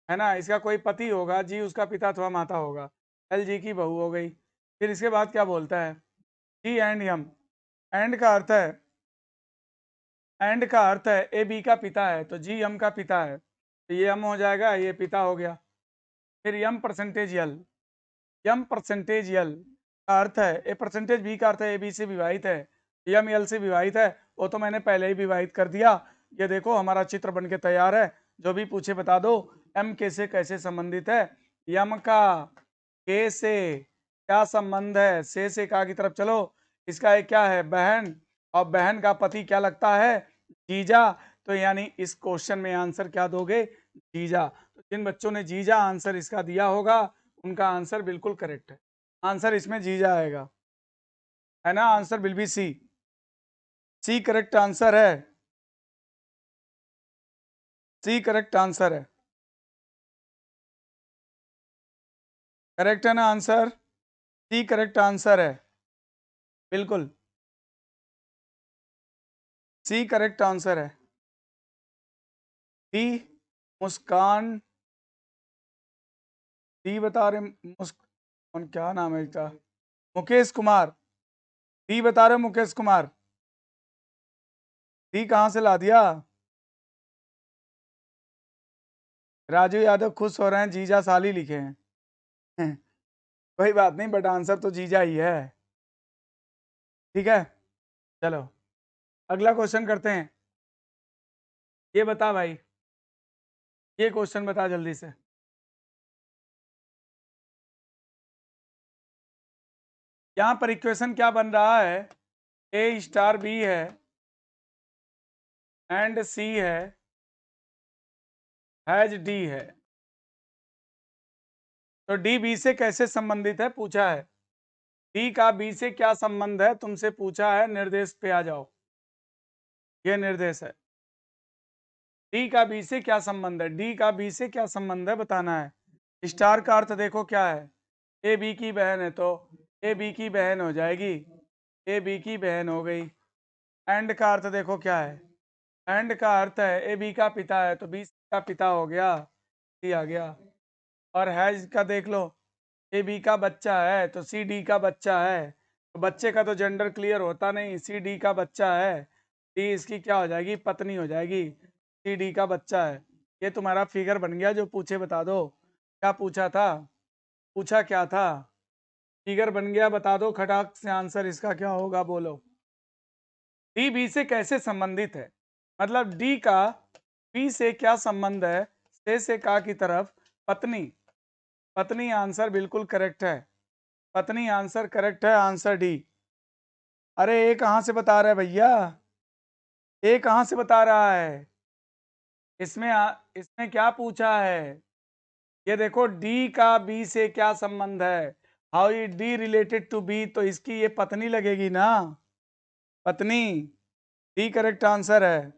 ना? इसका कोई पति होगा, जी उसका पिता अथवा माता होगा, एल जी की बहू हो गई। फिर इसके बाद क्या बोलता है? जी एंड यम, एंड का अर्थ है, एंड का अर्थ है ए बी का पिता है, तो जी यम का पिता है, तो ये यम हो जाएगा, ये पिता हो गया। फिर यम परसेंटेज यल, यम परसेंटेज यल का अर्थ है, ए परसेंटेज बी का अर्थ है ए बी से विवाहित है, यम यल से विवाहित है, वो तो मैंने पहले ही विवाहित कर दिया। ये देखो हमारा चित्र बन के तैयार है, जो भी पूछे बता दो। एम के से कैसे संबंधित है? यम का के से क्या संबंध है? से का की तरफ चलो। इसका एक क्या है? बहन, और बहन का पति क्या लगता है? जीजा। तो यानी इस क्वेश्चन में आंसर क्या दोगे? जीजा। तो जिन बच्चों ने जीजा आंसर इसका दिया होगा उनका आंसर बिल्कुल करेक्ट है। आंसर इसमें जीजा आएगा, है ना? Answer will be C. C correct answer है। सी करेक्ट आंसर है। करेक्ट है ना आंसर? सी करेक्ट आंसर है, बिल्कुल सी करेक्ट आंसर है। डी मुस्कान, डी बता रहे मुस्कान, क्या नाम है इसका? मुकेश कुमार। डी बता रहे मुकेश कुमार। डी कहाँ से ला दिया? राजू यादव खुश हो रहे हैं, जीजा साली लिखे हैं। कोई बात नहीं, बट आंसर तो जीजा ही है। ठीक है, चलो अगला क्वेश्चन करते हैं। ये बता भाई, ये क्वेश्चन बता जल्दी से। यहाँ पर इक्वेशन क्या बन रहा है? ए स्टार बी है एंड सी हैज डी है। तो डी बी से कैसे संबंधित है पूछा है। डी का बी से क्या संबंध है तुमसे पूछा है। निर्देश पे आ जाओ, ये निर्देश है। डी का बी से क्या संबंध है? डी का बी से क्या संबंध है बताना है। स्टार का अर्थ देखो क्या है? ए बी की बहन है, तो ए बी की बहन हो जाएगी, ए बी की बहन हो गई। एंड का अर्थ देखो क्या है? एंड का अर्थ है ए बी का पिता है, तो बी का पिता हो गया, सी आ गया। और हैज का देख लो, ए बी का बच्चा है तो सी डी का बच्चा है, तो बच्चे का तो जेंडर क्लियर होता नहीं, सी डी का बच्चा है, डी इसकी क्या हो जाएगी? पत्नी हो जाएगी, सी डी का बच्चा है। ये तुम्हारा फिगर बन गया। जो पूछे बता दो, क्या पूछा था? पूछा क्या था? फिगर बन गया, बता दो खटाक से आंसर इसका क्या होगा, बोलो। डी बी से कैसे संबंधित है? मतलब डी का बी से क्या संबंध है? से का की तरफ पत्नी, पत्नी आंसर बिल्कुल करेक्ट है। पत्नी आंसर करेक्ट है, आंसर डी। अरे ये कहाँ से बता रहे भैया? ए कहां से बता रहा है? इसमें क्या पूछा है? ये देखो डी का बी से क्या संबंध है? How is D related to B? तो इसकी ये पत्नी लगेगी ना, पत्नी। डी करेक्ट आंसर है।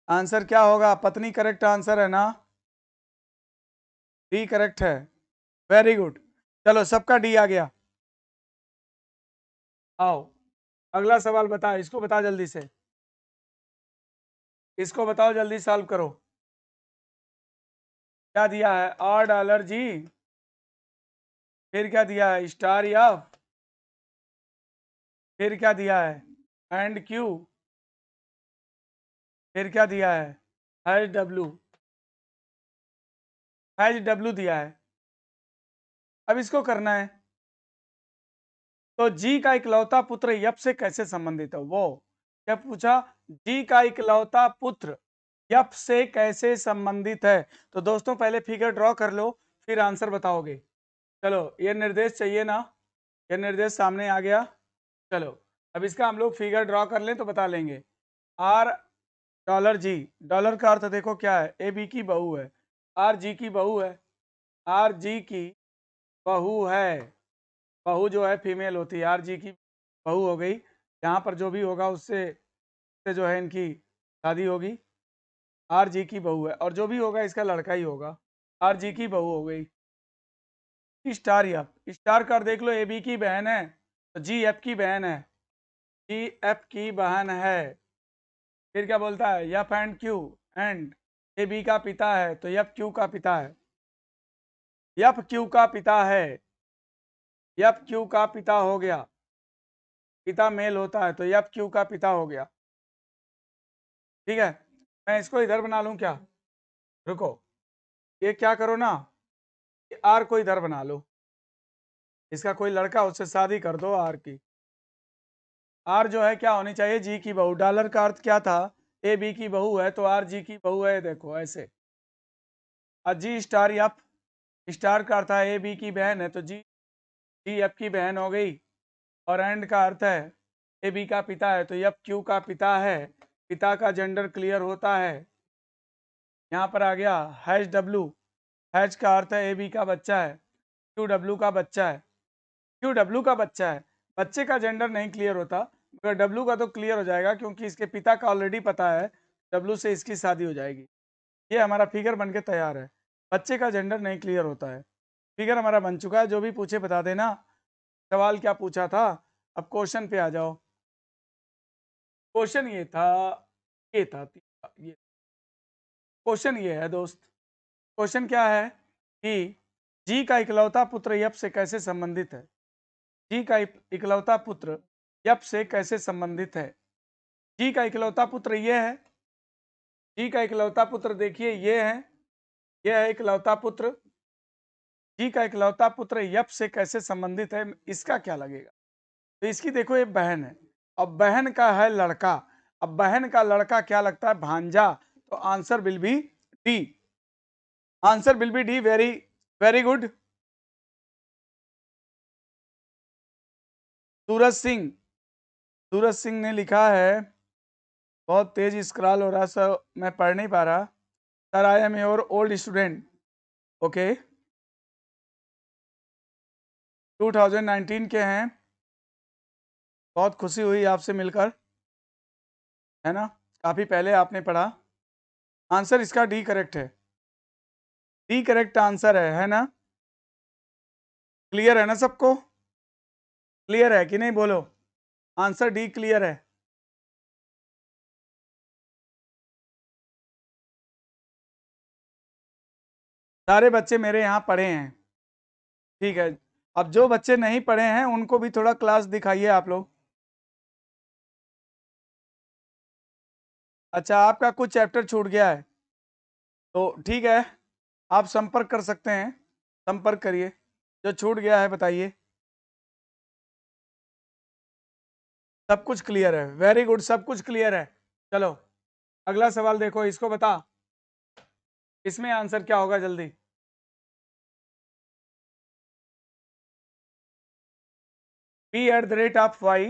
आंसर क्या होगा? पत्नी करेक्ट आंसर है ना? डी करेक्ट है। Very good. चलो सबका डी आ गया। आओ अगला सवाल बता, इसको बता जल्दी से, इसको बताओ जल्दी सॉल्व करो। क्या दिया है? $R जी, फिर क्या दिया है? स्टार या, फिर क्या दिया है? एंड क्यू, फिर क्या दिया है? HW, HW दिया है। अब इसको करना है, तो जी का इकलौता पुत्र यप से कैसे संबंधित है? वो क्या पूछा? जी का इकलौता पुत्र यप से कैसे संबंधित है? तो दोस्तों पहले फिगर ड्रॉ कर लो, फिर आंसर बताओगे। चलो ये निर्देश चाहिए ना, ये निर्देश सामने आ गया। चलो अब इसका हम लोग फिगर ड्रॉ कर लें तो बता लेंगे। $जी, डॉलर का अर्थ देखो क्या है? ए बी की बहू है, जी की बहू है, जी की बहू है। बहू जो है फीमेल होती है, जी की बहू हो गई। यहाँ पर जो भी होगा उससे से जो है इनकी शादी होगी। जी की बहू है, और जो भी होगा इसका लड़का ही होगा। जी की बहू हो गई। स्टार एफ, स्टार कर देख लो, ए बी की बहन है तो जी एफ की बहन है, जी एफ की बहन है। फिर क्या बोलता है? F and Q, and A B का पिता है तो एफ क्यू का पिता है, एफ क्यू का पिता है, एफ क्यू का पिता हो गया। पिता मेल होता है तो एफ क्यू का पिता हो गया। ठीक है, मैं इसको इधर बना लूं क्या? रुको, ये क्या करो ना, आर को इधर बना लो, इसका कोई लड़का उससे शादी कर दो आर की। आर जो है क्या होनी चाहिए? जी की बहू। डॉलर का अर्थ क्या था? ए बी की बहू है तो आर जी की बहू है, देखो ऐसे। और जी स्टार एफ, स्टार का अर्थ है ए बी की बहन है तो जी जी एफ की बहन हो गई। और एंड का अर्थ है ए बी का पिता है तो एफ क्यू का पिता है। पिता का जेंडर क्लियर होता है। यहाँ पर आ गया हैच डब्ल्यू, हैच का अर्थ है ए बी का बच्चा है, क्यू डब्ल्यू का बच्चा है, क्यू डब्ल्यू का बच्चा है। बच्चे का जेंडर नहीं क्लियर होता, मगर डब्ल्यू का तो क्लियर हो जाएगा क्योंकि इसके पिता का ऑलरेडी पता है, डब्ल्यू से इसकी शादी हो जाएगी। ये हमारा फिगर बन के तैयार है। बच्चे का जेंडर नहीं क्लियर होता है। फिगर हमारा बन चुका है। जो भी पूछे बता देना। सवाल क्या पूछा था? अब क्वेश्चन पे आ जाओ। क्वेश्चन ये था, ये क्वेश्चन ये है दोस्त। क्वेश्चन क्या है कि जी का इकलौता पुत्र यप से कैसे संबंधित है? जी का इकलौता पुत्र यप से कैसे संबंधित है? जी का इकलौता पुत्र ये है, जी का इकलौता पुत्र देखिए ये है, ये है इकलौता पुत्र। जी का इकलौता पुत्र यप से कैसे संबंधित है, इसका क्या लगेगा? तो इसकी देखो ये बहन है, अब बहन का है लड़का, अब बहन का लड़का क्या लगता है? भांजा। तो answer will be D, answer will be D. Very very good. Suraj Singh, Suraj Singh ने लिखा है, बहुत तेज स्क्रॉल हो रहा सर, मैं पढ़ नहीं पा रहा। Sir I am your old student. Okay, 2019 के हैं। बहुत खुशी हुई आपसे मिलकर, है ना? काफी पहले आपने पढ़ा। आंसर इसका डी करेक्ट है, डी करेक्ट आंसर है ना? क्लियर है ना सबको? क्लियर है कि नहीं बोलो? आंसर डी क्लियर है। सारे बच्चे मेरे यहाँ पढ़े हैं, ठीक है। अब जो बच्चे नहीं पढ़े हैं उनको भी थोड़ा क्लास दिखाइए आप लोग। अच्छा, आपका कुछ चैप्टर छूट गया है तो ठीक है, आप संपर्क कर सकते हैं, संपर्क करिए। जो छूट गया है बताइए। सब कुछ क्लियर है, वेरी गुड, सब कुछ क्लियर है। चलो अगला सवाल देखो, इसको बता, इसमें आंसर क्या होगा जल्दी? B at the rate of Y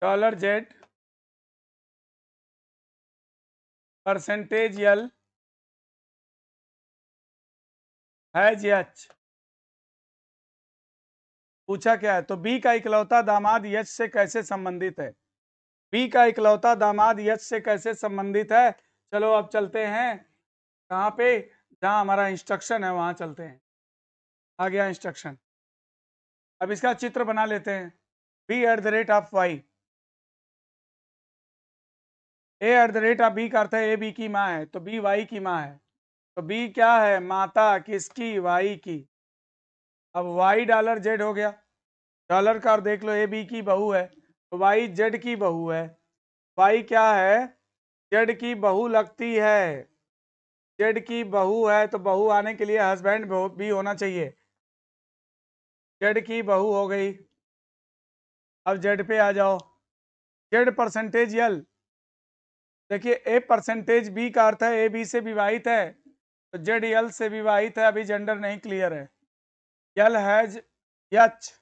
dollar Z percentage L has H. पूछा क्या है? तो बी का इकलौता दामाद यच से कैसे संबंधित है? बी का इकलौता दामाद यच से कैसे संबंधित है? चलो अब चलते हैं कहाँ पे, जहां हमारा इंस्ट्रक्शन है वहां चलते हैं। आ गया इंस्ट्रक्शन। अब इसका चित्र बना लेते हैं। B at the rate of Y, A at the rate of B का अर्थ है ए बी की माँ है, तो बी वाई की माँ है। तो बी क्या है? माता किसकी? वाई की। अब वाई डॉलर जेड हो गया। डॉलर का और देख लो ए बी की बहू है, तो वाई जेड की बहू है। वाई क्या है? जेड की बहू लगती है। जेड की बहू है तो बहू आने के लिए हस्बैंड भी होना चाहिए। जेड की बहू हो गई। अब जेड पे आ जाओ। जेड परसेंटेज यल, देखिए ए परसेंटेज बी का अर्थ है ए बी से विवाहित है, तो जेड यल से विवाहित है। अभी जेंडर नहीं क्लियर है। L has H,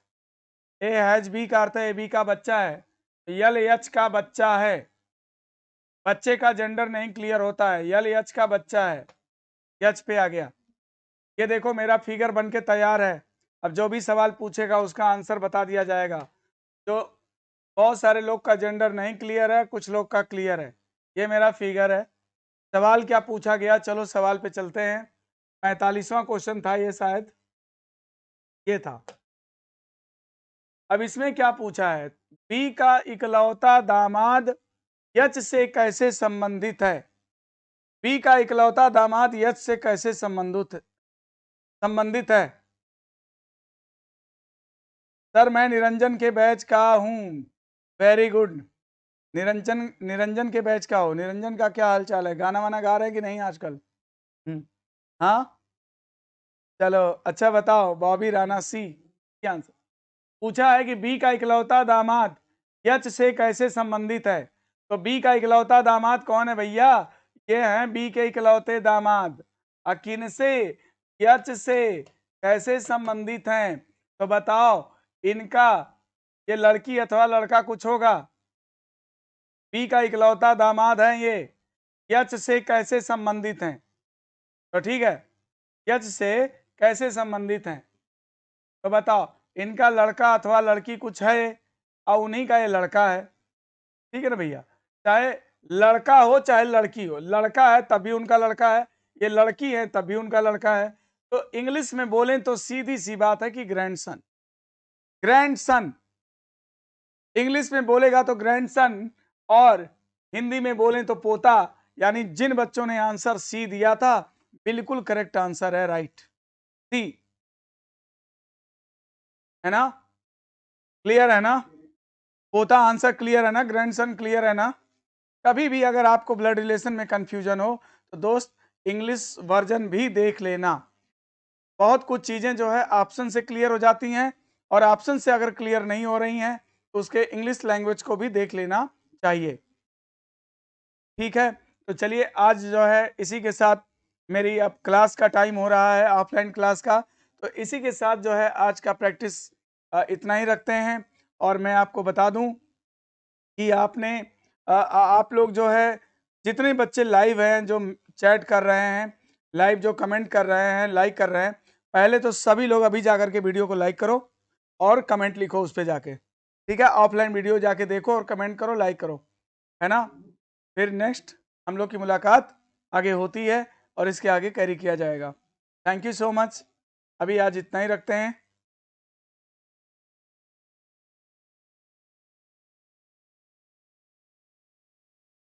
A has B का अर्थ है ए बी का बच्चा है, तो यल यच का बच्चा है। बच्चे का जेंडर नहीं क्लियर होता है, यल यच का बच्चा है। यच पे आ गया। ये देखो मेरा फिगर बन के तैयार है। अब जो भी सवाल पूछेगा उसका आंसर बता दिया जाएगा। तो बहुत सारे लोग का जेंडर नहीं क्लियर है, कुछ लोग का क्लियर है। ये मेरा फिगर है। सवाल क्या पूछा गया? चलो सवाल पे चलते हैं। 45वां क्वेश्चन था ये, शायद ये था। अब इसमें क्या पूछा है? बी का इकलौता दामाद यच से कैसे संबंधित है? बी का इकलौता दामाद यच से कैसे संबंधित है? सर मैं निरंजन के बैच का हूँ। Very good. निरंजन निरंजन के बैच का हो। निरंजन का क्या हाल चाल है? गाना वाना गा रहे हैं कि नहीं आजकल? हाँ चलो अच्छा बताओ। बॉबी राणा सी क्या आंसर? पूछा है कि बी का इकलौता दामाद यच से कैसे संबंधित है। तो बी का इकलौता दामाद कौन है भैया? ये हैं बी के इकलौते दामाद। किन से? यच से। कैसे संबंधित हैं? तो बताओ इनका, ये लड़की अथवा लड़का कुछ होगा। बी का इकलौता दामाद है ये, यच से कैसे संबंधित हैं? तो ठीक है, यच से कैसे संबंधित हैं? तो बताओ इनका लड़का अथवा लड़की कुछ है, और उन्हीं का ये लड़का है। ठीक है ना भैया? चाहे लड़का हो चाहे लड़की हो, लड़का है तभी उनका लड़का है, ये लड़की है तभी उनका लड़का है। तो इंग्लिश में बोलें तो सीधी सी बात है कि ग्रैंडसन। ग्रैंडसन इंग्लिश में बोलेगा तो ग्रैंडसन, और हिंदी में बोलें तो पोता। यानी जिन बच्चों ने आंसर सी दिया था, बिल्कुल करेक्ट आंसर है, राइट सी, है ना? क्लियर है ना? पोता आंसर क्लियर है ना? ग्रैंडसन क्लियर है ना? कभी भी अगर आपको ब्लड रिलेशन में कंफ्यूजन हो तो दोस्त इंग्लिश वर्जन भी देख लेना। बहुत कुछ चीजें जो है ऑप्शन से क्लियर हो जाती हैं, और ऑप्शन से अगर क्लियर नहीं हो रही हैं तो उसके इंग्लिश लैंग्वेज को भी देख लेना चाहिए। ठीक है, तो चलिए आज जो है इसी के साथ मेरी अब क्लास का टाइम हो रहा है, ऑफलाइन क्लास का। तो इसी के साथ जो है आज का प्रैक्टिस इतना ही रखते हैं। और मैं आपको बता दूं कि आपने आप लोग जो है जितने बच्चे लाइव हैं, जो चैट कर रहे हैं, लाइव जो कमेंट कर रहे हैं, लाइक कर रहे हैं, पहले तो सभी लोग अभी जा करके वीडियो को लाइक करो और कमेंट लिखो उस पर जाके। ठीक है, ऑफलाइन वीडियो जाके देखो और कमेंट करो, लाइक करो, है ना? फिर नेक्स्ट हम लोग की मुलाकात आगे होती है और इसके आगे कैरी किया जाएगा। Thank you so much. अभी आज इतना ही रखते हैं।